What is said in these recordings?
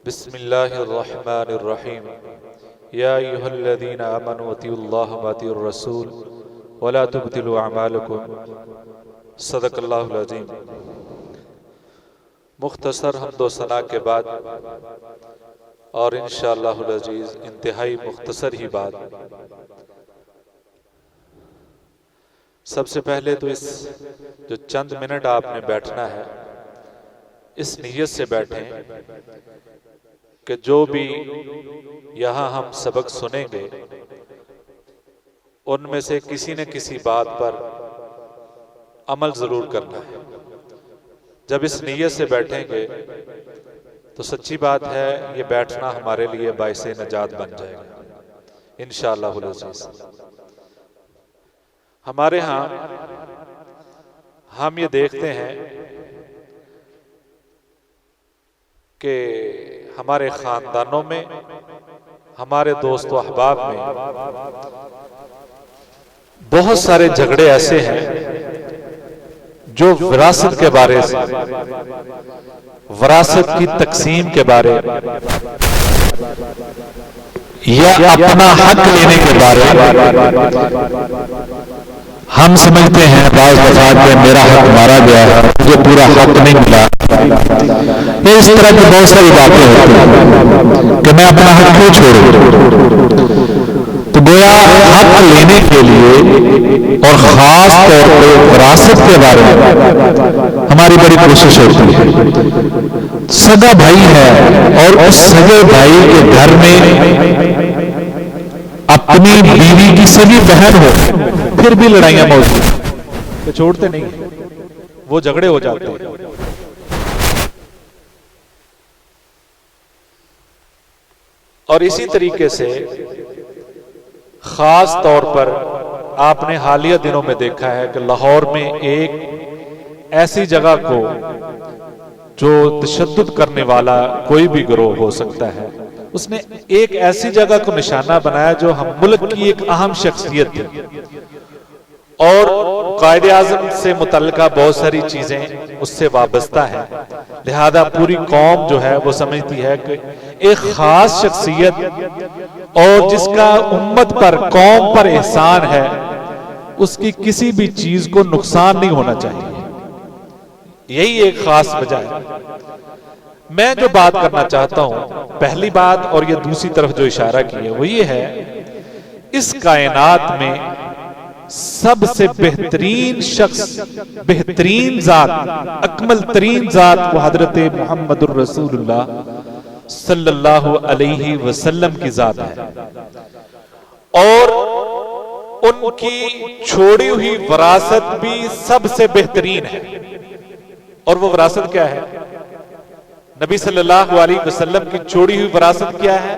بسم اللہ الرحمن الرحیم یا ایہا الذین آمنوا اطیعوا اللہ واطیعوا الرسول ولا تبطلوا اعمالکم۔ صدق اللہ العظیم۔ مختصر حمد و ثنا کے بعد اور انشاءاللہ العزیز انتہائی مختصر ہی بات، سب سے پہلے تو اس جو چند منٹ آپ نے بیٹھنا ہے اس نیت سے بیٹھیں کہ جو بھی یہاں ہم سبق سنیں گے ان میں سے کسی نہ کسی بات پر عمل ضرور کرنا ہے۔ جب اس نیت سے بیٹھیں گے تو سچی بات ہے یہ بیٹھنا ہمارے لیے باعث نجات بن جائے گا انشاءاللہ العزیز۔ ہمارے ہاں ہم یہ دیکھتے ہیں کہ ہمارے خاندانوں میں، ہمارے دوست و احباب میں بہت سارے جھگڑے ایسے ہیں جو وراثت کے بارے سے، وراثت کی تقسیم کے بارے یا اپنا حق لینے کے بارے ہم سمجھتے ہیں بعض دفعات میں میرا حق مارا گیا ہے، مجھے پورا حق نہیں ملا۔ یہ اس طرح کی بہت ساری باتیں ہوتی ہیں کہ میں اپنا حق کیوں چھوڑوں۔ تو گویا حق لینے کے لیے اور خاص طور پہ وراثت کے بارے میں ہماری بڑی کوشش ہوتی ہے۔ سگا بھائی ہے اور اس سگے بھائی کے گھر میں اپنی بیوی کی سگی بہن ہو پھر بھی لڑائیاں موجود چھوڑتے نہیں، وہ جھگڑے ہو جاتے ہیں۔ اور اسی طریقے سے خاص طور پر آپ نے حالیہ دنوں میں دیکھا ہے کہ لاہور میں ایک ایسی جگہ کو جو تشدد کرنے والا کوئی بھی گروہ ہو سکتا ہے، اس نے ایک ایسی جگہ کو نشانہ بنایا جو ہم ملک کی ایک اہم شخصیت تھی اور قائد اعظم سے متعلقہ بہت ساری چیزیں اس سے وابستہ ہیں، لہذا پوری قوم جو ہے وہ سمجھتی ہے کہ ایک خاص شخصیت اور جس کا امت پر، قوم پر احسان ہے، اس کی کسی بھی چیز کو نقصان نہیں ہونا چاہیے۔ یہی ایک خاص وجہ ہے۔ میں جو بات کرنا چاہتا ہوں، پہلی بات اور یہ دوسری طرف جو اشارہ کی ہے وہ یہ ہے، اس کائنات میں سب سے بہترین شخص، بہترین ذات، اکمل ترین ذات وہ حضرت محمد الرسول اللہ صلی اللہ علیہ وسلم کی ذات ہے، اور ان کی چھوڑی ہوئی وراثت بھی سب سے بہترین ہے۔ اور وہ وراثت کیا ہے؟ نبی صلی اللہ علیہ وسلم کی چھوڑی ہوئی وراثت کیا ہے؟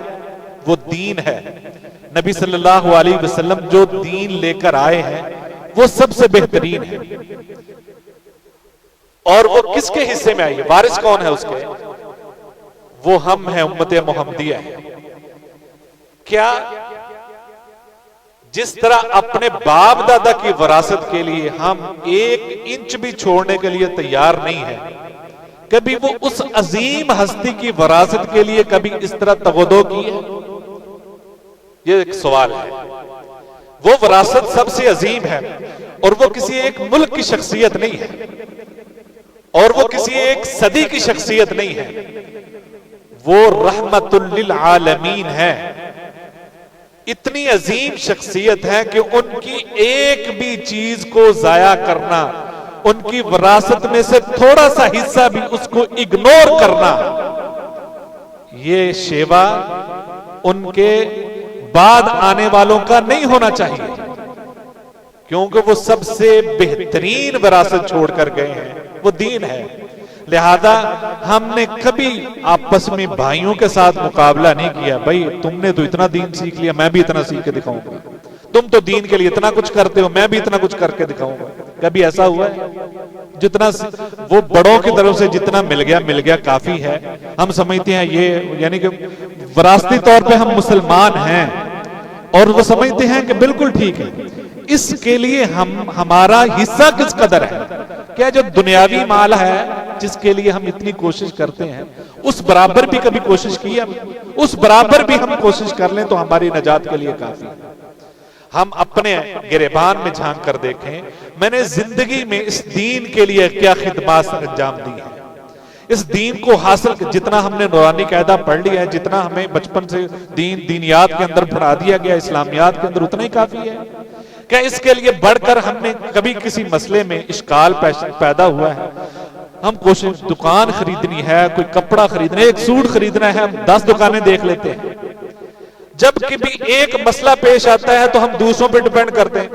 وہ دین ہے۔ نبی صلی اللہ علیہ وسلم جو دین لے کر آئے ہیں وہ سب سے بہترین ہے، اور وہ کس کے حصے میں آئی ہے؟ وارث کون ہے اس کے؟ وہ ہم ہیں، امت محمدیہ ہے۔ کیا جس طرح اپنے باپ دادا کی وراثت کے لیے ہم ایک انچ بھی چھوڑنے کے لیے تیار نہیں ہیں، کبھی وہ اس عظیم ہستی کی وراثت کے لیے کبھی اس طرح تغدو کی ہے؟ یہ ایک سوال ہے۔ وہ وراثت سب سے عظیم ہے، اور وہ کسی ایک ملک کی شخصیت نہیں ہے، اور وہ کسی ایک صدی کی شخصیت نہیں ہے، وہ رحمت للعالمین ہے۔ اتنی عظیم شخصیت ہے کہ ان کی ایک بھی چیز کو ضائع کرنا، ان کی وراثت میں سے تھوڑا سا حصہ بھی اس کو اگنور کرنا، یہ شیوا ان کے بعد آنے والوں کا نہیں ہونا چاہیے، کیونکہ وہ سب سے بہترین وراثت چھوڑ کر گئے ہیں، وہ دین ہے۔ لہذا ہم نے کبھی آپس میں بھائیوں کے ساتھ مقابلہ نہیں کیا، بھائی تم نے تو اتنا دین سیکھ لیا، میں بھی اتنا سیکھ کے دکھاؤں گا، تم تو دین کے لیے اتنا کچھ کرتے ہو، میں بھی اتنا کچھ کر کے دکھاؤں گا۔ کبھی ایسا ہوا ہے؟ جتنا وہ بڑوں کی طرف سے جتنا مل گیا کافی ہے۔ ہم سمجھتے ہیں یہ، یعنی کہ وراثتی طور پہ ہم مسلمان ہیں، اور وہ سمجھتے ہیں کہ بالکل ٹھیک ہے، اس کے لیے ہمارا حصہ کس قدر ہے؟ کیا جو دنیاوی مال ہے جس کے لیے ہم اتنی کوشش کرتے ہیں اس برابر بھی کبھی کوشش کی ہے؟ اس برابر بھی ہم کوشش کر لیں تو ہماری نجات کے لیے کافی ہے۔ ہم اپنے گریبان میں جھانک کر دیکھیں، میں نے زندگی میں اس دین کے لیے کیا خدمات انجام دی ہیں۔ اس دین کو حاصل جتنا ہم نے نورانی قاعدہ پڑھ لیا ہے، جتنا ہمیں بچپن سے دینیات کے اندر پڑھا دیا گیا، اسلامیات کے اندر، اتنا ہی کافی ہے؟ کیا اس کے لیے بڑھ کر ہم نے کبھی کسی مسئلے میں اشکال پیدا ہوا ہے؟ ہم کوشش دکان خریدنی ہے، کوئی کپڑا خریدنا ہے، ایک سوٹ خریدنا ہے، ہم 10 دکانیں دیکھ لیتے ہیں۔ جب کبھی ایک مسئلہ پیش آتا ہے تو ہم دوسروں پہ ڈیپینڈ کرتے ہیں،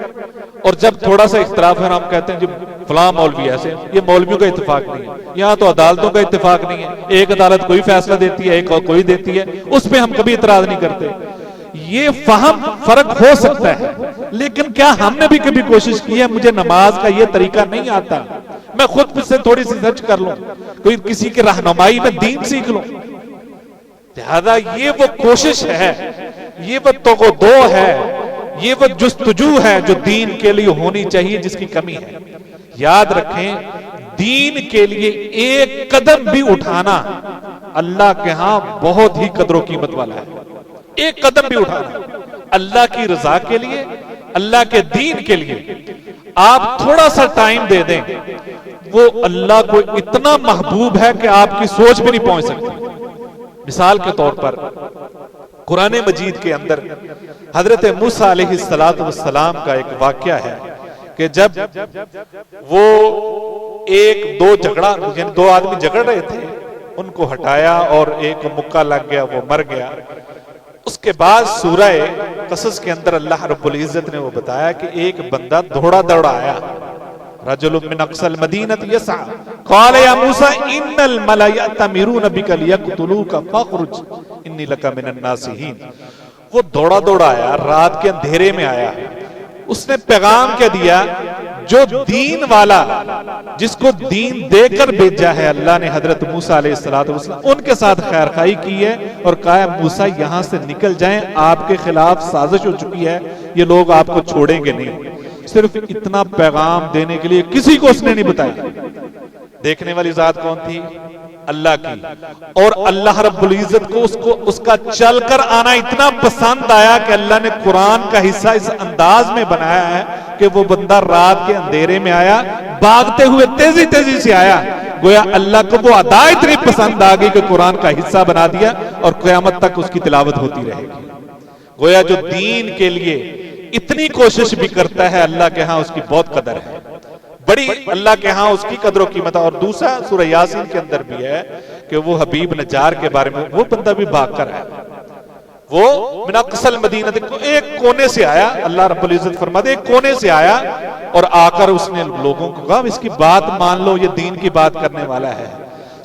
اور جب تھوڑا سا اختلاف ہے ہم کہتے ہیں جی فلاں مولوی ایسے، یہ مولویوں کا اتفاق نہیں ہے، یہاں تو عدالتوں کا اتفاق نہیں ہے، ایک عدالت کوئی فیصلہ دیتی ہے، ایک اور کوئی دیتی ہے، اس پہ ہم کبھی اعتراض نہیں کرتے۔ یہ فہم فرق ہو سکتا ہے، لیکن کیا ہم نے بھی کبھی کوشش کی ہے مجھے نماز کا یہ طریقہ نہیں آتا، میں خود سے تھوڑی سی سرچ کر لوں، کوئی کسی کی رہنمائی میں دین سیکھ لوں؟ لہذا یہ وہ کوشش ہے، یہ وہ توغدو ہے، یہ وہ جستجو ہے جو دین کے لیے ہونی چاہیے، جس کی کمی ہے۔ یاد رکھیں، دین کے لیے ایک قدم بھی اٹھانا اللہ کے ہاں بہت ہی قدر و قیمت والا ہے۔ ایک قدم بھی اٹھانا اللہ کی رضا کے لیے، اللہ کے دین کے لیے، آپ تھوڑا سا ٹائم دے دیں، وہ اللہ کو اتنا محبوب ہے کہ آپ کی سوچ بھی نہیں پہنچ سکتی۔ مثال کے طور پر قرآن مجید کے اندر حضرت موسیٰ علیہ السلام کا ایک واقعہ ہے کہ جب وہ دو آدمی جھگڑ رہے تھے، ان کو ہٹایا اور ایک کو مکہ لگ گیا، وہ مر گیا۔ اس کے بعد سورہ قصص کے اندر اللہ رب العزت نے وہ بتایا کہ ایک بندہ دوڑا آیا، رجل من اقصى المدینۃ یسعى قال یا موسیٰ ان الملأ یأتمرون بک لیقتلوک فاخرج انی لک من الناصحین۔ وہ دوڑا آیا، رات کے اندھیرے میں آیا، اس نے پیغام کیا دیا؟ جو دین والا، جس کو دین دے کر بھیجا ہے اللہ نے حضرت موسیٰ علیہ السلام، ان کے ساتھ خیر خواہی کی ہے اور کہا موسیٰ یہاں سے نکل جائیں، آپ کے خلاف سازش ہو چکی ہے، یہ لوگ آپ کو چھوڑیں گے نہیں۔ صرف اتنا پیغام دینے کے لیے کسی کو اس نے نہیں بتایا۔ دیکھنے والی ذات کون تھی؟ اللہ کی، اور اللہ رب العزت کو اس کا چل کر آنا اتنا پسند آیا کہ اللہ نے قرآن کا حصہ اس انداز میں بنایا ہے کہ وہ بندہ رات کے اندھیرے میں آیا، بھاگتے ہوئے تیزی سے آیا، گویا اللہ کو وہ ادا اتنی پسند آ گئی کہ قرآن کا حصہ بنا دیا، اور قیامت تک اس کی تلاوت ہوتی رہے گی۔ گویا جو دین کے لیے اتنی کوشش بھی کرتا ہے، اللہ کے ہاں اس کی بہت قدر ہے، بڑی اللہ کے ہاں اس کی قدر و قیمت ہے۔ اور دوسرا سورہ یاسین کے اندر بھی ہے کہ وہ حبیب نجار کے بارے میں، وہ بندہ بھی بھاگ کر آیا، وہ من اقصى المدینۃ، ایک کونے سے آیا، اللہ رب العزت فرماتے ایک کونے سے آیا، اور آ کر اس نے لوگوں کو کہا اس کی بات مان لو، یہ دین کی بات کرنے والا ہے۔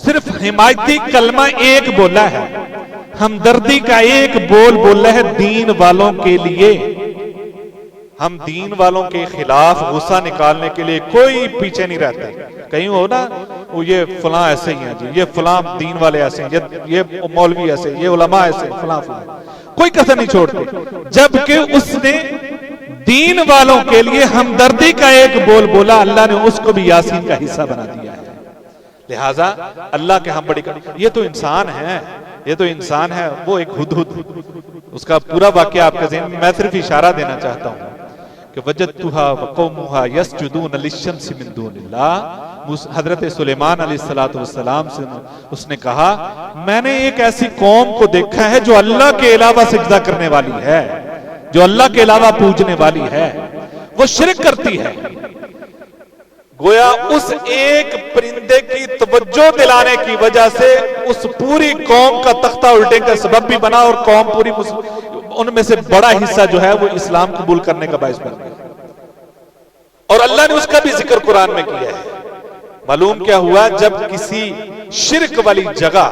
صرف حمایتی کلمہ ایک بولا ہے، ہمدردی کا ایک بول بولا ہے دین والوں کے لیے۔ ہم دین والوں کے خلاف غصہ نکالنے کے لیے کوئی پیچھے نہیں رہتا۔ کہیں ہو نا وہ یہ فلاں ایسے ہی ہیں جی، یہ فلاں دین والے ایسے ہیں، یہ مولوی ایسے، یہ علماء ایسے، فلاں کوئی کسر نہیں چھوڑتے، جبکہ اس نے دین والوں کے لیے ہمدردی کا ایک بول بولا، اللہ نے اس کو بھی یاسین کا حصہ بنا دیا ہے۔ لہٰذا اللہ کے ہم بڑی یہ تو انسان ہے، یہ تو انسان ہے، وہ ایک ہدہد، اس کا پورا واقعہ آپ کے ذہن میں صرف اشارہ دینا چاہتا ہوں کہ وجدتها وقومها يسجدون للشمس من دون اللہ۔ حضرت سلیمان علیہ السلام سے اس نے کہا میں نے ایک ایسی قوم کو دیکھا ہے جو اللہ کے علاوہ سجدہ کرنے والی ہے، جو اللہ کے علاوہ پوجنے والی ہے، وہ شرک کرتی ہے۔ گویا اس ایک پرندے کی توجہ دلانے کی وجہ سے اس پوری قوم کا تختہ الٹے کا سبب بھی بنا، اور قوم پوری ان میں سے بڑا حصہ جو ہے وہ اسلام قبول کرنے کا باعث بن گیا، اور اللہ نے اس کا بھی ذکر قرآن میں کیا ہے۔ معلوم کیا ہوا؟ جب کسی شرک والی جگہ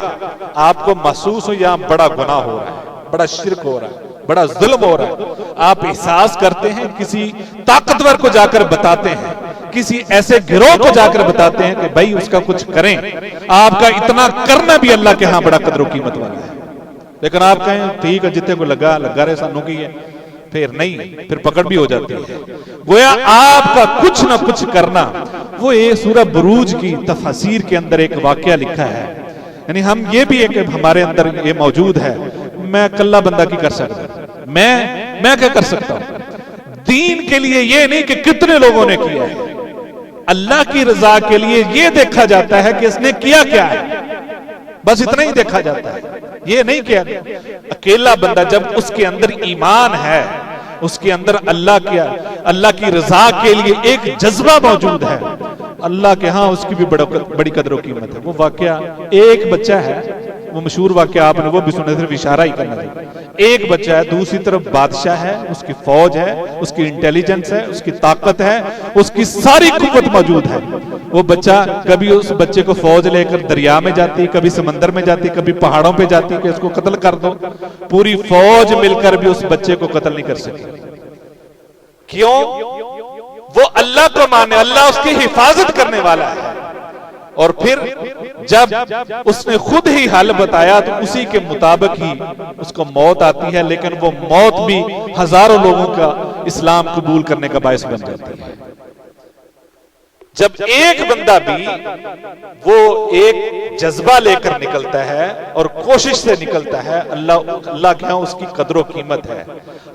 آپ کو محسوس ہو یہاں بڑا گناہ ہو رہا ہے، بڑا شرک ہو رہا ہے، بڑا ظلم ہو رہا ہے، آپ احساس کرتے ہیں، کسی طاقتور کو جا کر بتاتے ہیں، کسی ایسے گروہ کو جا کر بتاتے ہیں کہ بھائی اس کا کچھ کریں، آپ کا اتنا کرنا بھی اللہ کے ہاں بڑا قدر و قیمت والا ہے۔ لیکن آپ کہیں ٹھیک ہے جتنے کو لگا رہے سانوں کی ہے، پھر نہیں، پھر پکڑ بھی ہو جاتی ہے۔ گویا آپ کا کچھ نہ کچھ کرنا، وہ یہ سورہ بروج کی تفاسیر کے اندر ایک واقعہ لکھا ہے، یعنی ہم یہ بھی ایک ہمارے اندر یہ موجود ہے، میں کلہ بندہ کی کر سکتا، میں کیا کر سکتا ہوں دین کے لیے؟ یہ نہیں کہ کتنے لوگوں نے کیا ہے، اللہ کی رضا کے لیے یہ دیکھا جاتا ہے کہ اس نے کیا کیا ہے، بس اتنا ہی دیکھا جاتا ہے، یہ نہیں کیا۔ اکیلا بندہ جب اس کے اندر ایمان ہے، اس کے اندر اللہ کی رضا کے لیے ایک جذبہ موجود ہے، اللہ کے ہاں اس کی بھی بڑی قدر و قیمت ہے۔ وہ واقعہ ایک بچہ ہے، وہ مشہور واقعہ آپ نے وہ بھی سنے، صرف اشارہ ہی کرنا ہے۔ ایک بچہ ہے، دوسری طرف بادشاہ ہے، اس کی فوج ہے، اس کی انٹیلیجنس ہے، اس کی طاقت ہے، اس کی ساری قوت موجود ہے۔ وہ بچہ کبھی اس بچے کو فوج لے کر دریا میں جاتی، کبھی سمندر میں جاتی، کبھی پہاڑوں پہ جاتی کہ اس کو قتل کر دو، پوری فوج مل کر بھی اس بچے کو قتل نہیں کر سکی۔ کیوں؟ وہ اللہ کو مانے، اللہ اس کی حفاظت کرنے والا ہے۔ اور پھر جب اس نے خود ہی حل بتایا تو اسی کے مطابق ہی اس کو موت آتی ہے، لیکن وہ موت بھی ہزاروں لوگوں کا اسلام قبول کرنے کا باعث بن جاتی ہے۔ جب ایک بندہ بھی وہ ایک جذبہ لے کر نکلتا ہے اور کوشش سے نکلتا ہے، اللہ کے ہاں اس کی قدر و قیمت ہے۔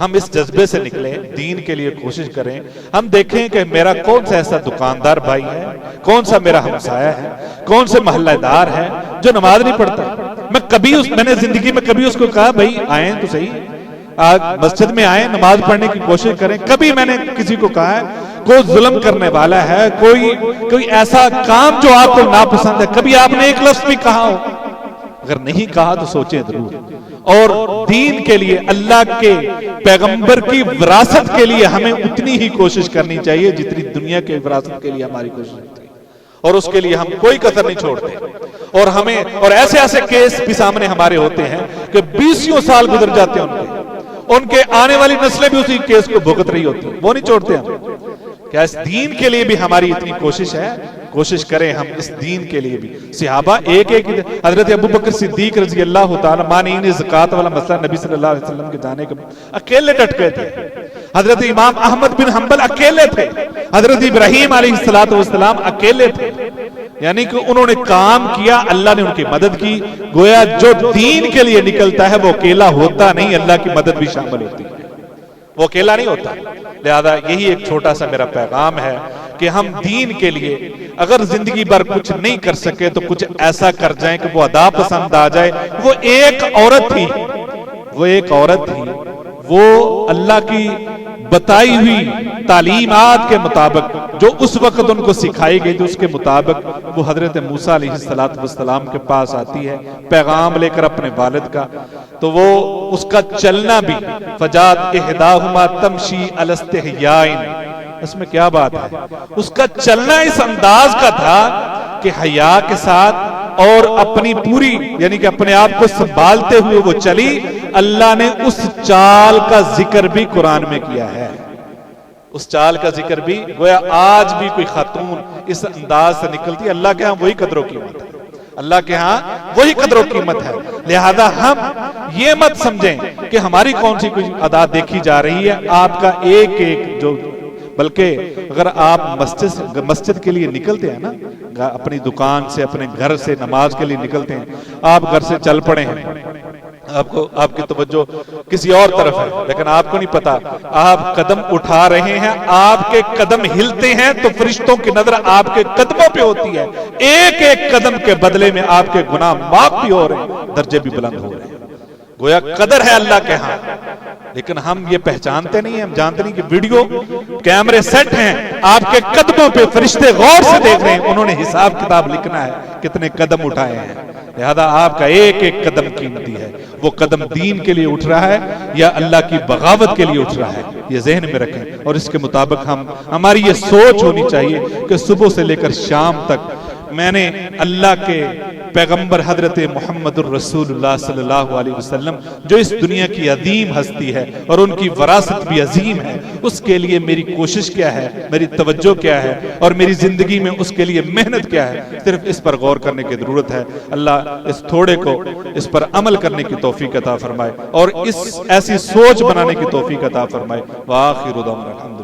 ہم اس جذبے سے نکلیں، دین کے لیے کوشش کریں، ہم دیکھیں کہ میرا کون سا ایسا دکاندار بھائی ہے، کون سا میرا ہمسایہ ہے، کون سے محلہ دار ہے جو نماز نہیں پڑھتا۔ میں نے زندگی میں کبھی اس کو کہا بھائی آئیں تو صحیح، آج مسجد میں آئیں، نماز پڑھنے کی کوشش کریں؟ کبھی میں نے کسی کو کہا ہے کوئی ظلم کرنے والا ہے، کوئی ایسا کام جو آپ کو ناپسند ہے، کبھی آپ نے ایک لفظ بھی کہا ہو؟ اگر نہیں کہا تو سوچیں ضرور۔ اور دین کے لیے، اللہ کے پیغمبر کی وراثت کے لیے ہمیں اتنی ہی کوشش کرنی چاہیے جتنی دنیا کے وراثت کے لیے ہماری کوشش ہوتی ہے، اور اس کے لیے ہم کوئی کسر نہیں چھوڑتے۔ اور ایسے کیس بھی سامنے ہمارے ہوتے ہیں کہ 20 سال گزر جاتے ہیں ان کے آنے والی نسلیں بھی اسی کیس کو بھگت رہی ہوتی ہیں، وہ نہیں چھوڑتے ہم۔ کیا اس دین کے لیے بھی ہماری اتنی کوشش ہے؟ کوشش کریں ہم اس دین کے لیے بھی۔ صحابہ ایک حضرت ابوبکر صدیق رضی اللہ تعالی مانعین زکات والا مسئلہ نبی صلی اللہ علیہ وسلم کے جانے کے اکیلے ڈٹ گئے تھے۔ حضرت امام احمد بن حنبل اکیلے تھے، حضرت ابراہیم علیہ السلام اکیلے تھے، یعنی کہ انہوں نے کام کیا، اللہ نے ان کی مدد کی۔ گویا جو دین کے لیے نکلتا ہے وہ اکیلا ہوتا نہیں، اللہ کی مدد بھی شامل ہوتی ہے، وہ اکیلا نہیں ہوتا۔ لہذا یہی ایک چھوٹا سا میرا پیغام ہے کہ ہم دین کے لیے اگر زندگی بھر کچھ نہیں کر سکے تو کچھ ایسا کر جائیں کہ وہ ادا پسند آ جائے۔ وہ ایک عورت تھی، وہ اللہ کی بتائی ہوئی تعلیمات کے مطابق جو اس وقت ان کو سکھائی گئی، جو اس کے مطابق وہ حضرت موسیٰ علیہ السلام کے پاس آتی ہے پیغام لے کر اپنے والد کا، تو وہ اس کا چلنا بھی فجات احداہما تمشی علی استحیاء، اس میں کیا بات ہے؟ اس کا چلنا اس انداز کا تھا کہ حیا کے ساتھ اور اپنی پوری یعنی کہ اپنے آپ کو سنبھالتے ہوئے وہ چلی۔ اللہ نے اس چال کا ذکر بھی قرآن میں کیا ہے، اس چال کا ذکر بھی۔ گویا آج بھی کوئی خاتون اس انداز سے نکلتی ہے، اللہ کے ہاں وہی قدر و قیمت ہے، اللہ کے ہاں وہی قدر و قیمت ہے۔ لہذا ہم یہ مت سمجھیں کہ ہماری کون سی کوئی ادا دیکھی جا رہی ہے، آپ کا ایک جو، بلکہ اگر آپ مسجد کے لیے نکلتے ہیں نا، اپنی دکان سے اپنے گھر سے نماز کے لیے نکلتے ہیں، آپ گھر سے چل پڑے ہیں، آپ کی توجہ کسی اور طرف ہے، لیکن آپ کو نہیں پتا آپ قدم اٹھا رہے ہیں، آپ کے قدم ہلتے ہیں تو فرشتوں کی نظر آپ کے قدموں پہ ہوتی ہے، ایک ایک قدم کے بدلے میں آپ کے گناہ معاف بھی ہو رہے ہیں، درجے بھی بلند ہو رہے ہیں۔ گویا قدر ہے اللہ کے ہاں، لیکن ہم یہ پہچانتے نہیں ہیں، ہم جانتے نہیں کہ ویڈیو کیمرے سیٹ ہیں، آپ کے قدموں پہ فرشتے غور سے دیکھ رہے ہیں، انہوں نے حساب کتاب لکھنا ہے کتنے قدم اٹھائے ہیں۔ لہذا آپ کا ایک ایک قدم قیمتی ہے، وہ قدم دین کے لیے اٹھ رہا ہے یا اللہ کی بغاوت کے لیے اٹھ رہا ہے، یہ ذہن میں رکھیں، اور اس کے مطابق ہماری یہ سوچ ہونی چاہیے کہ صبح سے لے کر شام تک میں نے اللہ کے پیغمبر حضرت محمد الرسول اللہ صلی اللہ علیہ وسلم جو اس دنیا کی عظیم ہستی ہے اور ان کی وراثت بھی عظیم ہے، اس کے لیے میری کوشش کیا ہے، میری توجہ کیا ہے، اور میری زندگی میں اس کے لیے محنت کیا ہے، صرف اس پر غور کرنے کی ضرورت ہے۔ اللہ اس تھوڑے کو اس پر عمل کرنے کی توفیق عطا فرمائے اور اس ایسی سوچ بنانے کی توفیق عطا فرمائے۔ وآخر دعوانا